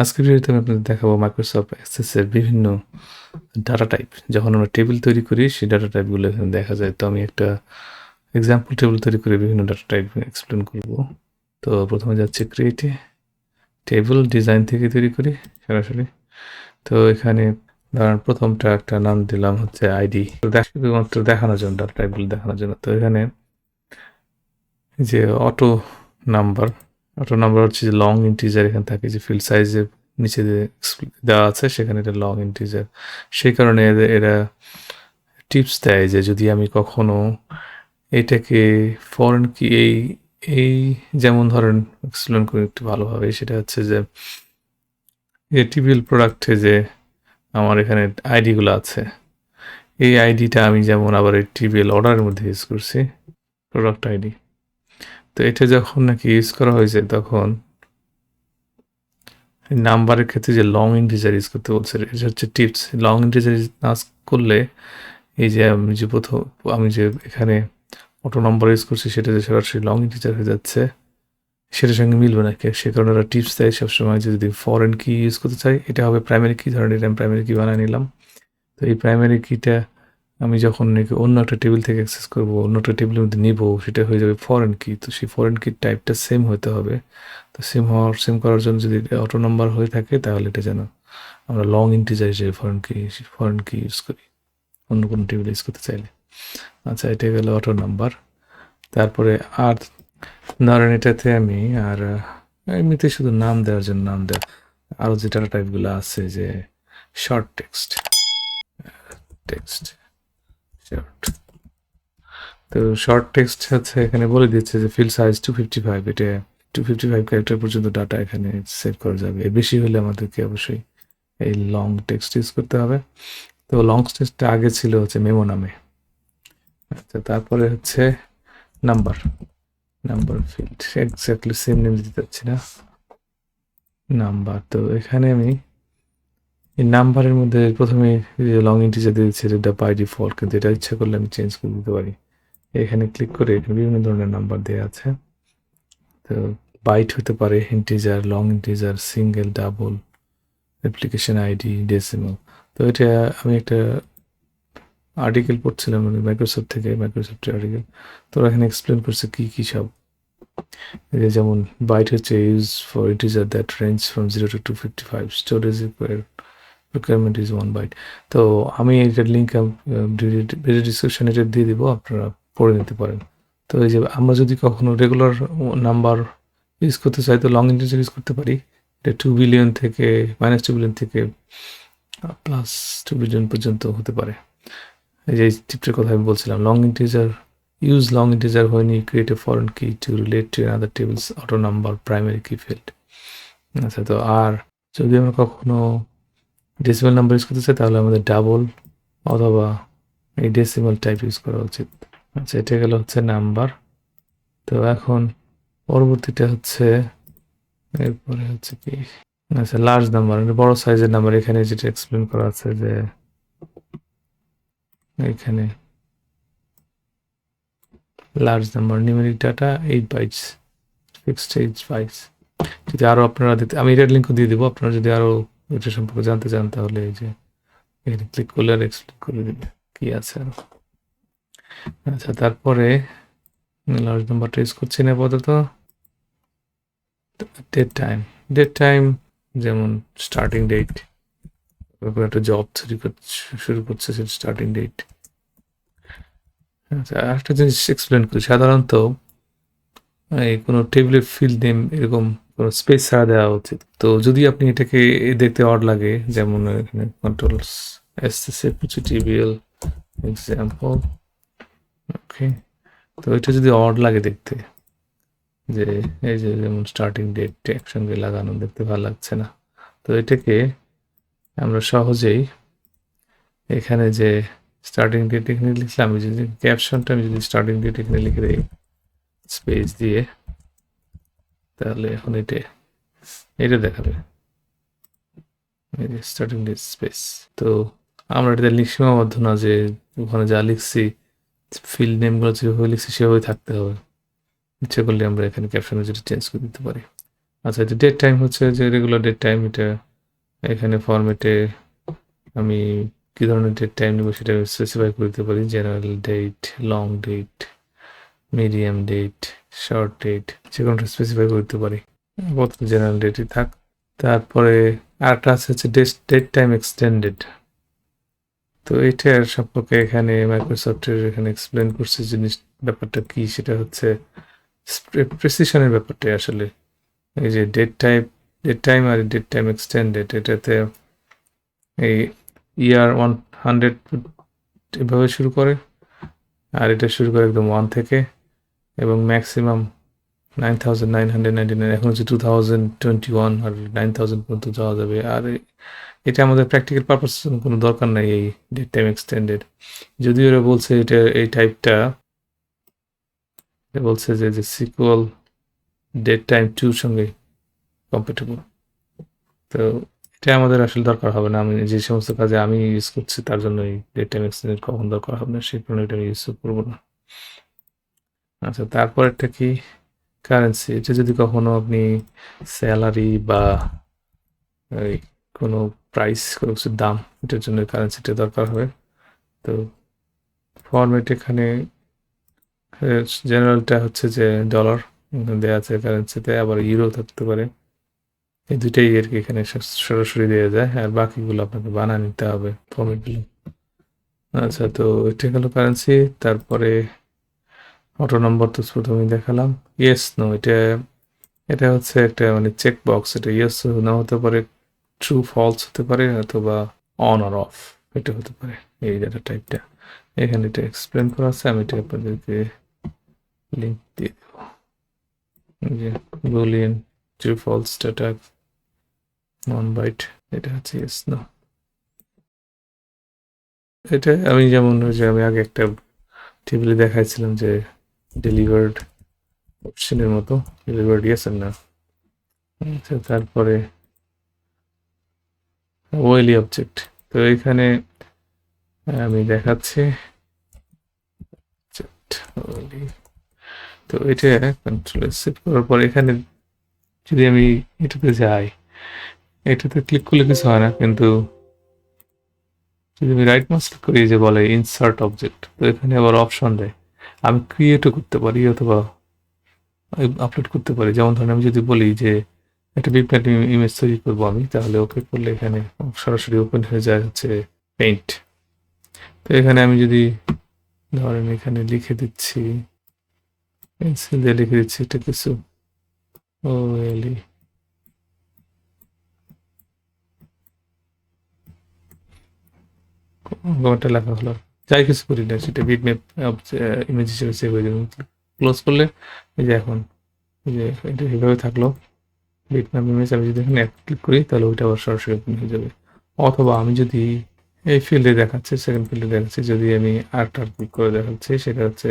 আজকের ভিডিওতে আমি আপনাদের দেখাবো মাইক্রোসফট অ্যাক্সেসের বিভিন্ন ডাটা টাইপ। যখন আমরা টেবিল তৈরি করি সেই ডাটা টাইপগুলো এখানে দেখা যায়। তো আমি একটা এক্সাম্পল টেবিল তৈরি করে বিভিন্ন ডাটা টাইপ এক্সপ্লেন করব। তো প্রথমে যাচ্ছে ক্রিয়েটে, টেবিল ডিজাইন থেকে তৈরি করি সরাসরি। তো এখানে ধরেন প্রথমটা একটা নাম দিলাম হচ্ছে আইডি, শুধুমাত্র দেখানোর জন্য, ডাটা টাইপগুলো দেখানোর জন্য। তো এখানে যে নাম্বার অটো নাম্বার হচ্ছে যে লং ইন্টিজার এখানে থাকে, যে ফিল্ড সাইজের নিচে দেওয়া আছে সেখানে এটা লং ইন্টিজার। সেই কারণে এরা টিপস দেয় যে যদি আমি কখনো এটাকে ফরেন কি এই এই যেমন ধরেন এক্সপ্লেন করি একটু ভালোভাবে, সেটা হচ্ছে যে টিপিএল প্রোডাক্টে যে আমার এখানে আইডিগুলো আছে, এই আইডিটা আমি যেমন আবার এই টিপিএল অর্ডারের মধ্যে ইউজ করছি, প্রোডাক্ট আইডি। তো এটা যখন নাকি ইউজ করা হয়েছে তখন নাম্বারের ক্ষেত্রে যে লং ইন্টিজার ইউজ করতে বলছে, এটা হচ্ছে টিপস। লং ইন্টিজার না করলে এই যে আমি যে এখানে অটো নাম্বার ইউজ করছি সেটা যে সরাসরি লং ইন্টিজার হয়ে যাচ্ছে, সেটার সঙ্গে মিলবে না। সে কারণে ওরা টিপস দেয় সবসময় যে যদি ফরেন কি ইউজ করতে চাই, এটা হবে প্রাইমারি কি। ধরেন এটা আমি প্রাইমারি কি বানিয়ে নিলাম। তো এই প্রাইমারি কিটা আমি যখন নাকি অন্য একটা টেবিল থেকে অ্যাক্সেস করবো, অন্য একটা টেবিলের মধ্যে নিব, সেটা হয়ে যাবে ফরেন কি। তো সেই ফরেন কির টাইপটা সেম হতে হবে। তো সেম করার জন্য যদি অটো নাম্বার হয়ে থাকে তাহলে এটা যেন আমরা লং ইন্টিজার হিসেবে ফরেন কি ইউজ করি অন্য কোনো টেবিল ইউজ করতে চাইলে। আচ্ছা, এটা গেল অটো নাম্বার। তারপরে আর ধরেন এটাতে আমি আর এমনিতে শুধু নাম দেওয়ার জন্য নাম দেওয়া আরও যে ডাটা টাইপগুলো আছে, যে শর্ট টেক্সট শর্ট। তো শর্ট টেক্সট হচ্ছে এখানে বলে দিচ্ছে যে ফিল্ড সাইজ 255, এটা 255 ক্যারেক্টার পর্যন্ত ডাটা এখানে সেভ করা যাবে। এর বেশি হলে আমাদেরকে অবশ্যই এই লং টেক্সট ইউজ করতে হবে। তো লং টেক্সটটা আগে ছিল হচ্ছে মেমো নামে। আচ্ছা, তারপরে হচ্ছে number field, exactly same name দিতে চাচ্ছি না, নাম্বার। তো এখানে আমি এই নাম্বারের মধ্যে প্রথমে লং ইন্টিজার দিয়েছি, এটা বাই ডিফল্ট, কিন্তু এটা ইচ্ছা করলে আমি চেঞ্জ করে দিতে পারি। এখানে ক্লিক করে এখানে বিভিন্ন ধরনের নাম্বার দেওয়া আছে। তো বাইট হতে পারে, integer, long integer, single, double, application ID, decimal. তো এটা আমি একটা আর্টিকেল পড়ছিলাম মাইক্রোসফটের আর্টিকেল। তো ওরা এখানে এক্সপ্লেন করছে কি সব। যেমন বাইট হচ্ছে use for integer that range from 0 to 255, storage requirement is 1 byte. তো আমি এটার লিঙ্ক ভিডিও ডিসক্রিপশনে এটা দিয়ে দিব, আপনারা পড়ে নিতে পারেন। তো এই যে আমরা যদি কখনো রেগুলার নাম্বার ইউজ করতে চাই তো লং ইন্টিজার ইউজ করতে পারি। এটা 2 বিলিয়ন থেকে -2 বিলিয়ন থেকে +2 বিলিয়ন পর্যন্ত হতে পারে। এই যে টিপটার কথা আমি বলছিলাম, long integer use long integer when you create a foreign key to relate to another table's auto number primary key field. আচ্ছা, তো আর যদি আমরা কখনো ডেসিমাল নাম্বার ইউজ করতে চাই তাহলে আমাদের ডাবল অথবা এই ডেসিমাল টাইপ ইউজ করা উচিত। আচ্ছা, এটা গেল হচ্ছে নাম্বার। তো এখন পরবর্তীটা হচ্ছে, এরপরে হচ্ছে কি, আচ্ছা লার্জ নাম্বার, বড় সাইজের নাম্বার। এখানে যেটা এক্সপ্লেন করা আছে যে এখানে large number numeric data 8 bytes, fixed 8 bytes. যদি আরও আপনারা আমি এটার লিঙ্কও দিয়ে দেবো, আপনারা যদি আরও এটা সম্পর্কে জানতে চান তাহলে এই যে এখানে ক্লিক করলে আর এক্সপ্লেন করে দেবে কি আছে আরও। আচ্ছা, তারপরে লার্জ নাম্বারটা ইউজ করছি না আপাতত। ডেট টাইম যেমন স্টার্টিং ডেট, একটা জব শুরু করছে সেটা স্টার্টিং ডেট। আচ্ছা, আরেকটা জিনিস এক্সপ্লেন করি। সাধারণত এই কোনো টেবিলের ফিল্ড নেম এরকম কোনো স্পেস ছাড়া দেওয়া উচিত। তো যদি আপনি এটাকে দেখতে অড লাগে, যেমন এখানে কন্ট্রোলস টিবিএল এক্সাম্পল, ওকে। তো এটা যদি অড লাগে দেখতে, যে এই যে যেমন স্টার্টিং ডেট একসঙ্গে লাগানো দেখতে ভালো লাগছে না, তো এটাকে আমরা সহজেই এখানে যে স্টার্টিং ডেট এখানে লিখলাম, আমি যদি ক্যাপশনটা আমি যদি স্টার্টিং ডেট এখানে লিখে দিই স্পেস দিয়ে, তাহলে এখন এটা দেখাবে স্টার্টিং ডেট স্পেস। তো আমরা এটা সীমাবদ্ধ না যে ওখানে যা লিখছি ফিল্ড নেমগুলো যেভাবে লিখছি সেভাবে থাকতে হবে। ইচ্ছা করলে আমরা এখানে ক্যাপশনে যেটা চেঞ্জ করে দিতে পারি। আচ্ছা, এটা ডেট টাইম হচ্ছে যে রেগুলার ডেট টাইম। এটা এখানে ফরম্যাটে আমি কি ধরনের ডেট টাইম নেব সেটা স্পেসিফাই করতে পারি। General date, long date, medium date, short date, যে কোনোটা স্পেসিফাই করতে পারি। প্রথম জেনারেল ডেটই থাক। তারপরে আরেকটা আছে হচ্ছে ডেট টাইম এক্সটেন্ডেড। তো এটার সম্পর্কে এখানে মাইক্রোসফটের এখানে এক্সপ্লেন করছে জিনিস, ব্যাপারটা কি সেটা হচ্ছে প্রেসিশনের ব্যাপারটা আসলে। এই যে ডেট টাইম আর ডেট টাইম এক্সটেন্ডেড, এটাতে এই ইয়ার 100 এভাবে শুরু করে, আর এটা শুরু করে একদম 1 থেকে, এবং ম্যাক্সিমাম 9999, এখন হচ্ছে 2021 আর 9000 পর্যন্ত যাওয়া যাবে। আর এটা আমাদের প্র্যাকটিক্যাল পারপাস কোনো দরকার নাই এই ডেট টাইম এক্সটেন্ডেড। যদিও এরা বলছে এটা এই টাইপটা বলছে যে সিকুয়াল ডেট টাইম 2 সঙ্গে কম্প্যাটেবল। তো এটা আমাদের আসলে দরকার হবে না। আমি যে সমস্ত কাজে আমি ইউজ করছি তার জন্য এই ডেট টাইম এক্সটেন্ডেড কখন দরকার হবে না, সেই কারণে এটা আমি ইউজ করবো না। আচ্ছা, তারপর একটা কি কারেন্সি। এটা যদি কখনো আপনি স্যালারি বা এই কোনো প্রাইস, কোনো কিছুর দাম, এটার জন্য কারেন্সিটা দরকার হবে। তো ফরম্যাট এখানে জেনারেলটা হচ্ছে যে ডলার দেওয়া আছে কারেন্সিতে, আবার ইউরো থাকতে পারে। এই দুইটাই আর কি এখানে সরাসরি দেওয়া যায়, আর বাকিগুলো আপনাকে বানিয়ে নিতে হবে ফরম্যাটগুলো। আচ্ছা, তো এটা গেল কারেন্সি। তারপরে অটো নম্বর তো প্রথমেই দেখালাম। ইয়েস নো, এটা হচ্ছে একটা মানে চেক বক্স। এটা ইয়েস না হতে পারে, ট্রু ফলস হতে পারে, অথবা অন আর অফ এটা হতে পারে, এই ডাটা টাইপটা। এখানে এটা এক্সপ্লেন করা আছে, আমি এটা আপনাদেরকে লিঙ্ক দিয়ে দেবো। যে বুলিয়ান ট্রু ফলস ডাটা নন বাইট, এটা হচ্ছে ইয়েস নো। এটা আমি যেমন যে আমি আগে একটা টেবিলে দেখাইছিলাম যে ডেলিভার্ড অপশনের মতো, ডেলিভার্ড ইয়েস আর না। আচ্ছা, তারপরে ওয়েলি অবজেক্ট। তো এখানে আমি দেখাচ্ছি তো এটা কন্ট্রোল সেট করার পর এখানে যদি আমি এটাতে যাই, এটাতে ক্লিক করলে কিছু হয় না, কিন্তু যদি আমি রাইট মাউস ক্লিক করি যে বলে ইনসার্ট অবজেক্ট, তো এখানে আবার অপশন দেয়। আমি ক্রিয়েটও করতে পারি অথবা আপলোড করতে পারি। যেমন ধরেন আমি যদি বলি যে একটা বিটম্যাপ ইমেজ তৈরি করবো আমি, তাহলে ওকে করলে এখানে সরাসরি ওপেন হয়ে যায় হচ্ছে পেইন্ট। তো এখানে আমি যদি ধরেন এখানে লিখে দিচ্ছি, পেন্সিল দিয়ে লিখে দিচ্ছি এটা কিছু ওয়েলি, কোনটা লেখা হলো, যাই কিছু করি না সেটা বিটম্যাপ ইমেজ হিসেবে সেভ হয়ে যাবে। ক্লোজ করলে এই যে এখন এই যে এটা এইভাবে থাকলো বিটম্যাপ ইমেজ। আমি যদি এখানে ক্লিক করি তাহলে ওইটা আবার সরাসরি ওপেন হয়ে যাবে। অথবা আমি যদি এই ফিল্ডে দেখাচ্ছে, সেকেন্ড ফিল্ডে দেখাচ্ছে, যদি আমি আরটা ক্লিক করে দেখাচ্ছি, সেটা হচ্ছে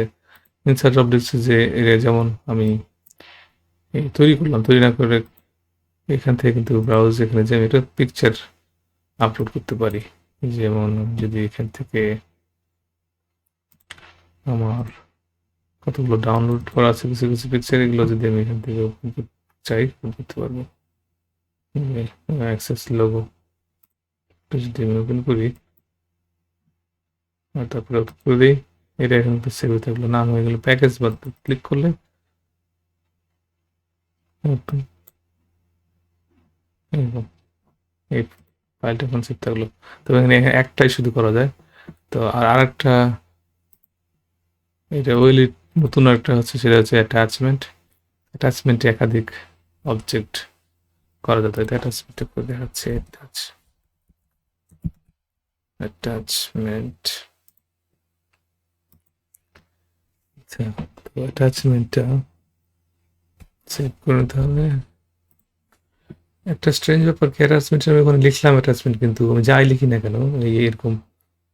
ইনসার্ট অবজেক্টস। যে এরিয়া যেমন আমি তৈরি করলাম, তৈরি না করে এখান থেকে কিন্তু ব্রাউজ, এখানে যে আমি এটা পিকচার আপলোড করতে পারি। যেমন যদি এখান থেকে আমার কতগুলো ডাউনলোড করা আছে কিছু কিছু পিকচার, এগুলো যদি আমি এখান থেকে ওপেন করতে চাই ওপেন করতে পারবো। অ্যাক্সেস লোগো যদি আমি ওপেন করি আর তারপরে ওপেন করে দিই, এটা এখন সেভ হয়ে থাকলো, নাম হয়ে গেল প্যাকেজ। বাদ ক্লিক করলে এই ফাইলটা এখন সেভ থাকলো। তবে এখানে একটাই শুধু করা যায়। তো আর আরেকটা এটা ওয়েলি নতুন একটা হচ্ছে, সেটা হচ্ছে অ্যাটাচমেন্টে একাধিক অবজেক্ট করা যেত। অ্যাটাচমেন্ট করে দেখাচ্ছে অ্যাটাচমেন্ট। আচ্ছা, তো অ্যাটাচমেন্টটা সেভ করে নিতে হবে। একটা স্ট্রেঞ্জ ব্যাপার কি, অ্যাটাচমেন্ট আমি ওখানে লিখলাম অ্যাটাচমেন্ট, কিন্তু আমি যাই লিখি না কেন এই এরকম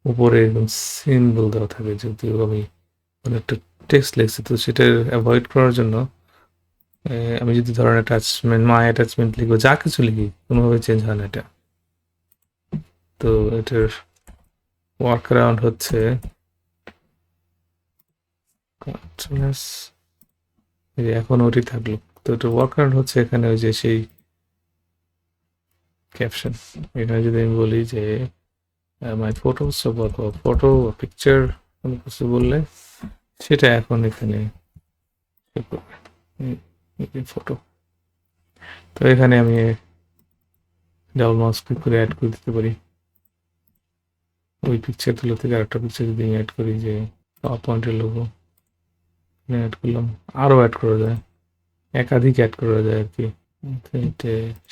উপরে এরকম সিম্বল দেওয়া থাকে। যদিও আমি একটা টেক্সট লিখছি, তো সেটা অ্যাভয়েড করার জন্য আমি যদি ধরেন অ্যাটাচমেন্ট মাই অ্যাটাচমেন্ট লিখবো, যা কিছু লিখি কোনোভাবে চেঞ্জ হয় না এটা। তো এটার ওয়ার্ক অ্যারাউন্ড হচ্ছে এখন ওটি থাকলো। তো এটা ওয়ার্কার হচ্ছে এখানে ওই যে সেই ক্যাপশন। এখানে যদি আমি বলি যে মাই ফটোস বা ফটো পিকচার কোনো কিছু বললে সেটা এখন এখানে ফটো। তো এখানে আমি ডাবল মাউস ক্লিক করে অ্যাড করে দিতে পারি। ওই পিকচারগুলো থেকে আরেকটা পিকচার যদি আমি অ্যাড করি, যে পাওয়ার পয়েন্টের লোগো অ্যাড করলাম, আরও অ্যাড করা যায়, একাধিক অ্যাড করা যায় আর কি।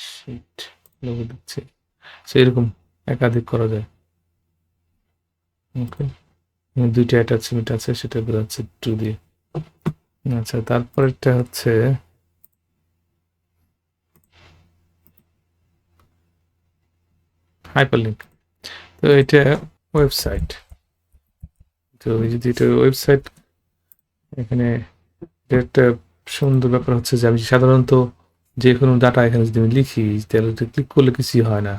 শিট লোগো দিচ্ছে, সেরকম একাধিক করা যায়। ওকে, দুইটা অ্যাটাচমেন্ট আছে, সেটা বোঝাচ্ছে টু দিয়ে। আচ্ছা, তারপরেরটা হচ্ছে হাইপারলিঙ্ক। তো এটা ওয়েবসাইট। তো যদি এটা ওয়েবসাইট, এখানে একটা সুন্দর ব্যাপার হচ্ছে যে আমি সাধারণত যে কোনো ডাটা এখানে যদি আমি লিখি তাহলে ক্লিক করলে কিছুই হয় না,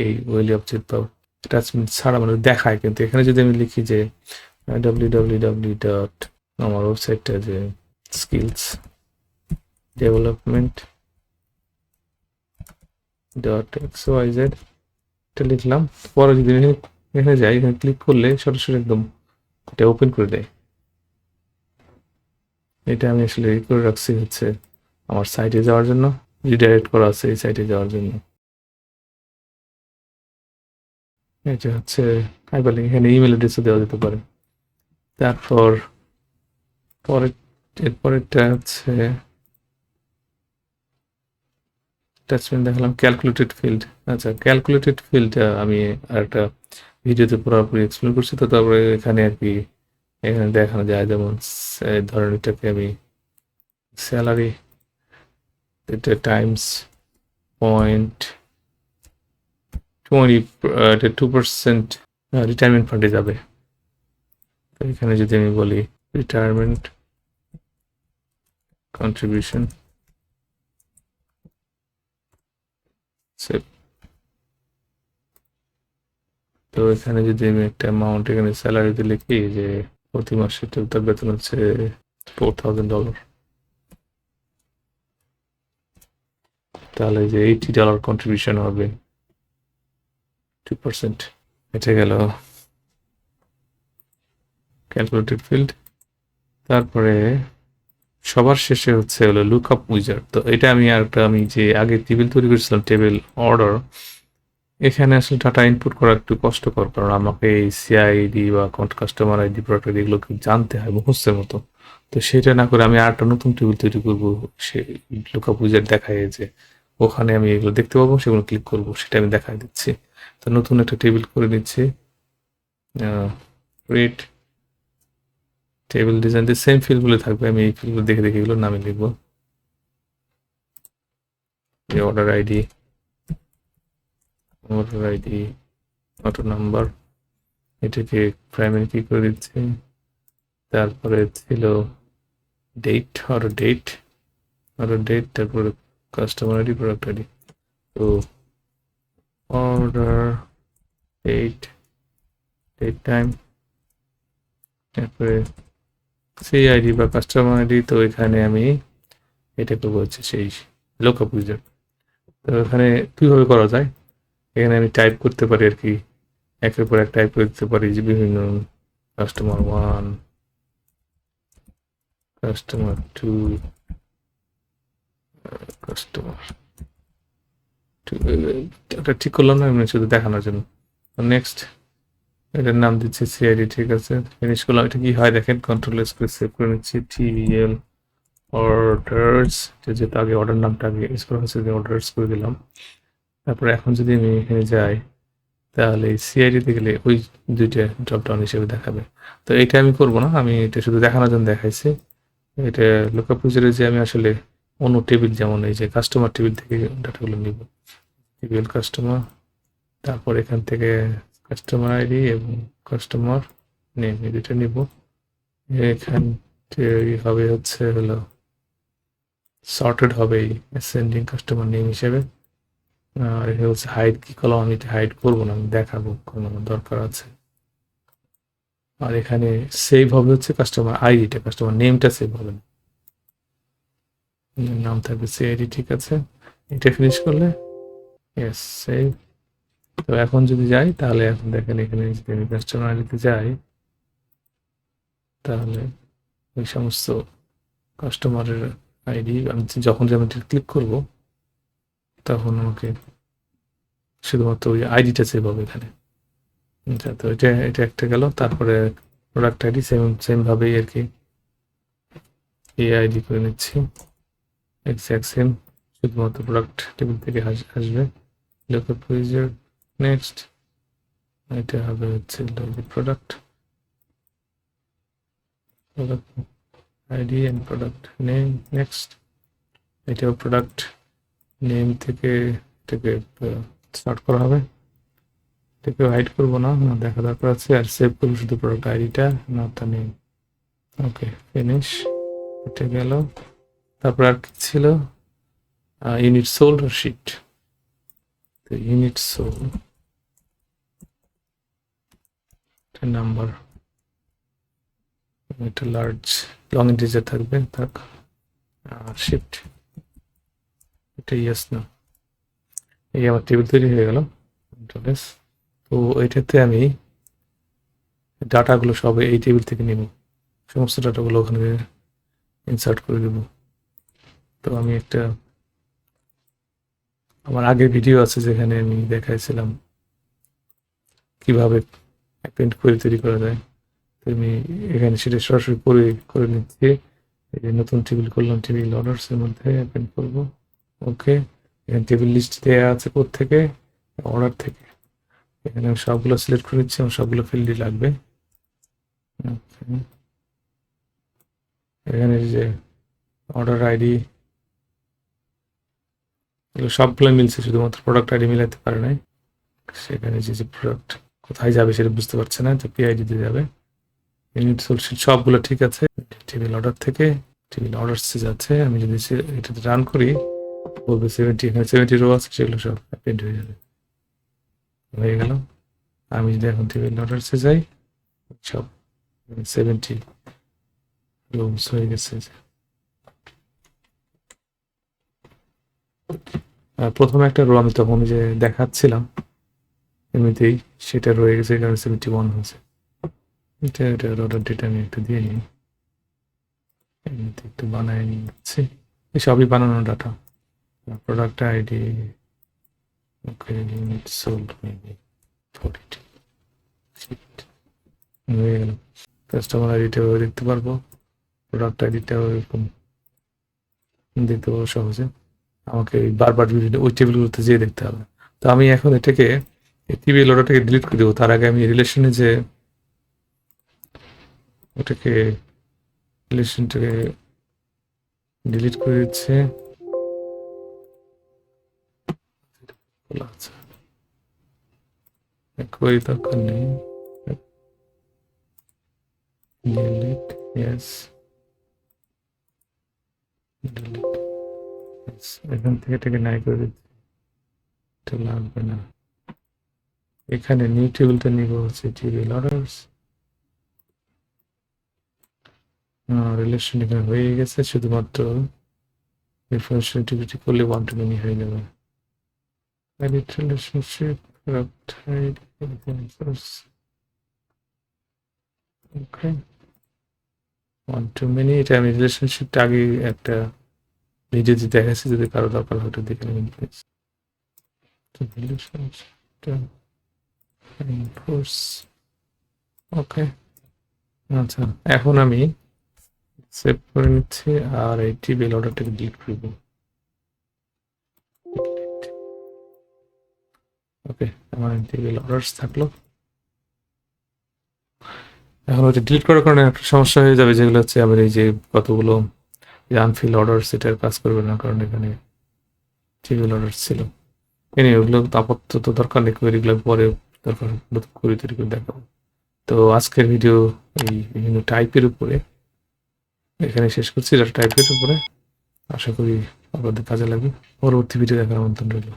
এই ওয়েলি অবজেক্ট বা অ্যাটাচমেন্ট ছাড়া মানে দেখায়। কিন্তু এখানে যদি আমি লিখি যে www ডট আমার ওয়েবসাইটটা যে স্কিলস ডেভেলপমেন্ট ডট XYZ এটা লিখলাম, পরে যদি এখানে যাই, এখানে ক্লিক করলে সরাসরি একদম এটা ওপেন করে দেয়। এটা আমি আসলে করে রাখছি হচ্ছে আমার সাইটে যাওয়ার জন্য, রিডাইরেক্ট করা আছে এই সাইটে যাওয়ার জন্য। এটা হচ্ছে হাইপারলিঙ্ক, এখানে ইমেল অ্যাড্রেসও দেওয়া যেতে পারে। তারপর এরপরেরটা হচ্ছে অ্যাটাচমেন্ট দেখালাম, ক্যালকুলেটেড ফিল্ড। আচ্ছা, ক্যালকুলেটেড ফিল্ডটা আমি আরেকটা ভিডিওতে পুরোপুরি এক্সপ্লেন করছি। তো তারপরে এখানে আর কি এখানে দেখানো যায়, যেমন ধরেন এটাকে আমি স্যালারি, এটা টাইমস 2% রিটায়ারমেন্ট ফান্ডে যাবে। তো এখানে যদি আমি বলি রিটায়ারমেন্ট কন্ট্রিবিউশন সেভ, তো এখানে যদি আমি একটা অ্যামাউন্ট এখানে স্যালারিতে লিখি যে প্রতি মাসে তার বেতন হচ্ছে $4,000, তাহলে যে $80 কন্ট্রিবিউশন হবে 2%। এটা গেল ক্যালকুলেটেড ফিল্ড। তারপরে সবার শেষে হচ্ছে হলো লুক আপ উইজার্ড। তো এটা আমি যে আগে টেবিল তৈরি করেছিলাম, টেবিল অর্ডার, এখানে আসলে ডাটা ইনপুট করা একটু কষ্টকর, কারণ আমাকে এই সিআইডি বা কাস্টমার আইডি, প্রোডাক্ট আইডি এগুলো জানতে হয় মুখস্থের মতো। তো সেটা না করে আমি আরেকটা নতুন টেবিল তৈরি করবো, সে লুকআপ উইজার্ড দেখায় যে ওখানে আমি এগুলো দেখতে পাবো, সেগুলো ক্লিক করবো, সেটা আমি দেখাই দিচ্ছি। তো নতুন একটা টেবিল করে দিচ্ছি, রেট টেবিল ডিজাইন দিয়ে সেম ফিল্ডগুলো থাকবে, আমি এই ফিল্ডগুলো দেখে দেখে এগুলোর নামে লিখবো। অর্ডার আইডি, অটো নাম্বার, এটাকে প্রাইমারি কি করে দিচ্ছি। তারপরে ছিল ডেট, ডেট, তারপরে কাস্টমার আইডি, প্রোডাক্ট আইডি। তো অর্ডার ডেট টাইম, তারপরে সেই আইডি বা কাস্টমার আইডি। তো এখানে আমি এটা করবো হচ্ছে সেই লুকআপ উইজার্ড। তো এখানে কীভাবে করা যায়, এখানে আমি টাইপ করতে পারি আর কি, একের পর এক টাইপ করে দিতে পারি যে বিভিন্ন কাস্টমার 1, কাস্টমার 2, কাস্টমার 2, এটা ঠিক করলাম না, আমি শুধু দেখানোর জন্য। নেক্সট, এটার নাম দিচ্ছি সিআইডি, ঠিক আছে, ফিনিশ করলাম। এটা কি হয় দেখেন, কন্ট্রোল এস করে সেভ করে নিচ্ছি, টিভিএল অর্ডার্স, যেহেতু আগে অর্ডার নামটা আগে ইউজ করা হচ্ছে, অর্ডার্স করে দিলাম। তারপরে এখন যদি আমি এখানে যাই, তাহলে সিআইডিতে গেলে ওই দুইটা ড্রপডাউন হিসেবে দেখাবে। তো এটা আমি করবো না, আমি এটা শুধু দেখানোর জন্য দেখাইছি। এটা লুকআপ উইজার্ডে যে আমি আসলে অন্য টেবিল, যেমন এই যে কাস্টমার টেবিল থেকে ডাটাগুলো নিব, টেবিল কাস্টমার, তারপর এখান থেকে কাস্টমার আইডি এবং কাস্টমার নেম, এই দুটো নিব। এখান থেকে হবে হচ্ছে হলো সর্টেড হবে এই অ্যাসেন্ডিং কাস্টমার নেম হিসেবে। আর এটা হচ্ছে হাইড, কি কলম আমি এটা হাইড করবো না, আমি দেখাবো কোনো দরকার আছে। আর এখানে সেভ হবে হচ্ছে কাস্টমার আইডিটা, কাস্টমার নেমটা সেভ হবে না। নাম থাকবে সিআইডি, ঠিক আছে। এটা ফিনিশ করলে ইয়েস সেভ। তো এখন যদি যাই তাহলে এখন দেখেন এখানে যদি আমি কাস্টমার আইডিতে যাই তাহলে ওই সমস্ত কাস্টমারের আইডি আমি যখন যেমন ক্লিক করব তখন আমাকে শুধুমাত্র ওই আইডিটা সেভ হবে এখানে। আচ্ছা, তো এটা এটা একটা গেল। তারপরে প্রোডাক্ট আইডি সেম ভাবেই আর কি এই আইডি করে নিচ্ছি, এক্সাক্ট সেম, শুধুমাত্র প্রোডাক্ট টেবিল থেকে আসবে। লোকাল প্রয়োজন নেক্সট, এটা হবে হচ্ছে product product ID and product name next. এটাও প্রোডাক্ট নেম থেকে এটাকে স্টার্ট করা হবে, এটাকে হাইড করবো না, দেখা দরকার আছে। আর সেভ করবো শুধু প্রোডাক্ট আইডিটা, না তা নেম। ওকে ফিনিশ, এটা গেল। তারপর আর কি ছিল, ইউনিট সোল্ড আর শিট। তো ইউনিট সোল্ড নাম্বার, এটা লার্জ লং ইন্টিজার থাকবে, থাক। আর শিফট এটা ইয়েস না। এই আমার টেবিল তৈরি হয়ে গেল। তো এটাতে আমি ডাটাগুলো সব এই টেবিল থেকে নেব, সমস্ত ডাটাগুলো ওখানে ইনসার্ট করে দেব। তো আমি একটা আমার আগের ভিডিও আছে যেখানে আমি দেখাইছিলাম কিভাবে অ্যাপেন্ড কোয়েরি তৈরি করা যায়। তো আমি এখানে সেটা সরাসরি করে নিচ্ছি। এই যে নতুন টেবিল করলাম, টেবিল অর্ডার্সের মধ্যে অ্যাপেন্ড করব। ওকে, এখানে টেবিল লিস্ট দেওয়া আছে কোথা থেকে, অর্ডার থেকে। এখানে আমি সবগুলো সিলেক্ট করে দিচ্ছি, আমার সবগুলো ফিল্ডই লাগবে। এখানে যে অর্ডার আইডি এগুলো সবগুলো মিলছে, শুধুমাত্র প্রোডাক্ট আইডি মিলাতে পারে নাই। সেখানে যে প্রোডাক্ট কোথায় যাবে সেটা বুঝতে পারছে না, তো পিআইডি দিয়ে যাবে। ইউনিট সোলশিট সবগুলো ঠিক আছে। টেবিল অর্ডার থেকে টেবিল অর্ডারসে যাচ্ছে। আমি যদি এটাতে রান করি বলবে 70, এখানে 70 রো আছে, সেগুলো সব অ্যাপেন্ড হয়ে যাবে, হয়ে গেল। আমি যদি এখন টেবিল অর্ডারসে যাই সব 70 রোস হয়ে গেছে। প্রথমে একটা রো আমি তখন যে দেখাচ্ছিলাম এমনিতেই সেটা রয়ে গেছে, কারণ 71 হয়েছে। এটা অর্ডার ডেটা আমি একটু দিয়ে নিই, এমনিতে একটু বানায় নিচ্ছি। এই সবই বানানো ডাটা। প্রোডাক্ট আইডি ওকে, ইউনিট সোল্ড মেবি 42 হয়ে গেল। কাস্টমার আইডিটাও দেখতে পারবো, প্রোডাক্ট আইডিটাও এরকম দেখতে পাবো সহজে। আমাকে বারবার ওই টেবিলগুলোতে যেয়ে দেখতে হবে। তো আমি এখন এটাকে টেবিল অর্ডারটাকে ডিলিট করে দেবো। তার আগে আমি রিলেশনে যে ওটাকে রিলেশনটাকে ডিলিট করে দিচ্ছে। আচ্ছা, কোয়েরি দরকার নেই, ডিলিট ইয়েস, ডিলিট ইয়েস। এখান থেকে এটাকে নাই করে দিচ্ছি, এটা লাগবে না। এখানে নিউ টেবিলটা নিব হচ্ছে টেবিল অর্ডার্স। রিলেশন এখানে হয়ে গেছে, শুধুমাত্র রেফারেন্স ইন্টিগ্রিটি করলে ওয়ান টু মেনি হয়ে যাবে। edit relationship, product ID, influencers. Okay. One to many, এটা আমি রিলেশনশিপটা আগে একটা ভিডিওতে দেখাচ্ছি, যদি কারো দরকার হয় দেখে নেবেন প্লিজ। রিলেশনশিপটা এনফোর্স। ওকে, আচ্ছা এখন আমি সেভ করে নিচ্ছি আর এই টেবিল অর্ডারটাকে ডিলিট করব। ওকে, আমার টেবিল অর্ডার্স থাকলো। এখন ওটা ডিলিট করার কারণে একটা সমস্যা হয়ে যাবে, যেগুলো হচ্ছে আবার এই যে কতগুলো আনফিল অর্ডার, সেটার কাজ করবে না, কারণ এখানে টেবিল অর্ডার ছিল। ওগুলো আপাতত দরকার নেই, কোয়েরিগুলো পরে দরকার করে তৈরি করে দেখাবো। তো আজকের ভিডিও এই বিভিন্ন টাইপের উপরে এখানে শেষ করছি, টাইপের উপরে। আশা করি আপনাদের কাজে লাগবে। পরবর্তী ভিডিও দেখার আমন্ত্রণ রইল।